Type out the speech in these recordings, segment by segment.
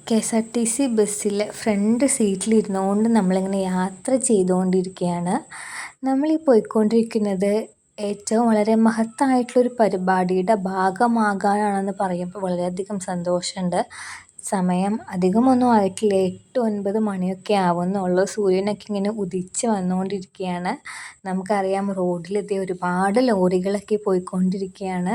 KSRTC ബസ്സിൽ front സീറ്റിലിരുന്നുകൊണ്ട് നമ്മളിങ്ങനെ യാത്ര ചെയ്തുകൊണ്ടിരിക്കുകയാണ്. നമ്മളീ പോയിക്കൊണ്ടിരിക്കുന്നത് ഏറ്റവും വളരെ മഹത്തായിട്ടുള്ളൊരു പരിപാടിയുടെ ഭാഗമാകാനാണെന്ന് പറയുമ്പോൾ വളരെയധികം സന്തോഷമുണ്ട്. സമയം അധികമൊന്നും ആയിട്ടില്ല, 8-9 മണിയൊക്കെ ആവുന്നുള്ളൂ. സൂര്യനൊക്കെ ഇങ്ങനെ ഉദിച്ച് വന്നുകൊണ്ടിരിക്കുകയാണ്. നമുക്കറിയാം റോഡിലിതേ ഒരുപാട് ലോറികളൊക്കെ പോയിക്കൊണ്ടിരിക്കുകയാണ്.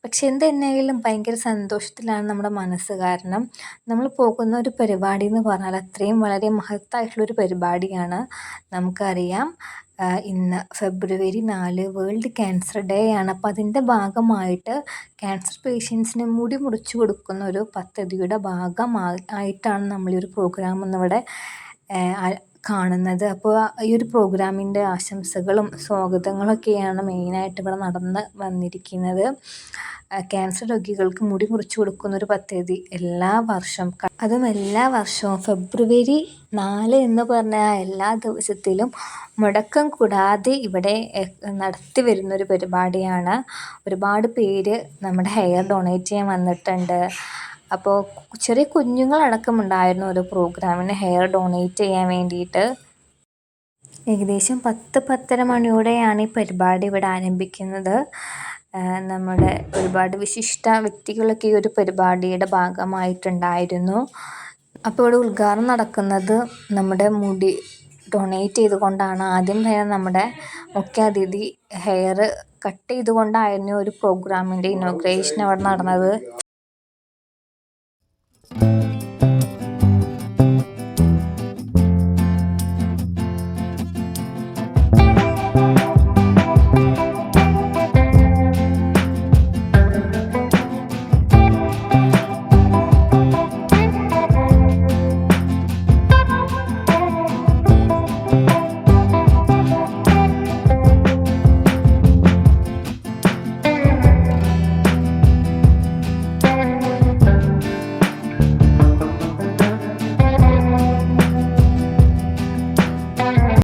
പക്ഷെ എന്തെന്നായാലും ഭയങ്കര സന്തോഷത്തിലാണ് നമ്മുടെ മനസ്സ്. കാരണം നമ്മൾ പോകുന്ന ഒരു പരിപാടി എന്ന് പറഞ്ഞാൽ അത്രയും വളരെ മഹത്തായിട്ടുള്ളൊരു പരിപാടിയാണ്. നമുക്കറിയാം ഇന്ന് ഫെബ്രുവരി 4 വേൾഡ് ക്യാൻസർ ഡേ ആണ്. അപ്പോൾ അതിൻ്റെ ഭാഗമായിട്ട് ക്യാൻസർ പേഷ്യൻസിന് മുടി മുറിച്ച് കൊടുക്കുന്ന ഒരു പദ്ധതിയുടെ ഭാഗമായിട്ടാണ് നമ്മൾ ഈ ഒരു പ്രോഗ്രാം ഇന്നിവിടെ കാണുന്നത്. അപ്പോൾ ഈ ഒരു പ്രോഗ്രാമിൻ്റെ ആശംസകളും സ്വാഗതങ്ങളൊക്കെയാണ് മെയിനായിട്ട് ഇവിടെ നടന്ന് വന്നിരിക്കുന്നത്. ക്യാൻസർ രോഗികൾക്ക് മുടി മുറിച്ച് കൊടുക്കുന്നൊരു പദ്ധതി എല്ലാ വർഷവും ഫെബ്രുവരി 4 എന്ന് പറഞ്ഞ എല്ലാ ദിവസത്തിലും മുടക്കം കൂടാതെ ഇവിടെ നടത്തി വരുന്നൊരു പരിപാടിയാണ്. ഒരുപാട് പേര് നമ്മുടെ ഹെയർ ഡൊണേറ്റ് ചെയ്യാൻ വന്നിട്ടുണ്ട്. അപ്പോൾ ചെറിയ കുഞ്ഞുങ്ങളടക്കമുണ്ടായിരുന്നു ഒരു പ്രോഗ്രാമിന് ഹെയർ ഡൊണേറ്റ് ചെയ്യാൻ വേണ്ടിയിട്ട്. ഏകദേശം 10-10:30 മണിയോടെയാണ് ഈ പരിപാടി ഇവിടെ ആരംഭിക്കുന്നത്. നമ്മുടെ ഒരുപാട് വിശിഷ്ട വ്യക്തികളൊക്കെ ഈ ഒരു പരിപാടിയുടെ ഭാഗമായിട്ടുണ്ടായിരുന്നു. അപ്പോൾ ഇവിടെ ഉദ്ഘാടനം നടക്കുന്നത് നമ്മുടെ മുടി ഡൊണേറ്റ് ചെയ്തുകൊണ്ടാണ്. ആദ്യം തന്നെ നമ്മുടെ മുഖ്യാതിഥി ഹെയർ കട്ട് ചെയ്തുകൊണ്ടായിരുന്നു ഒരു പ്രോഗ്രാമിൻ്റെ ഇനോഗ്രേഷൻ അവിടെ നടന്നത്.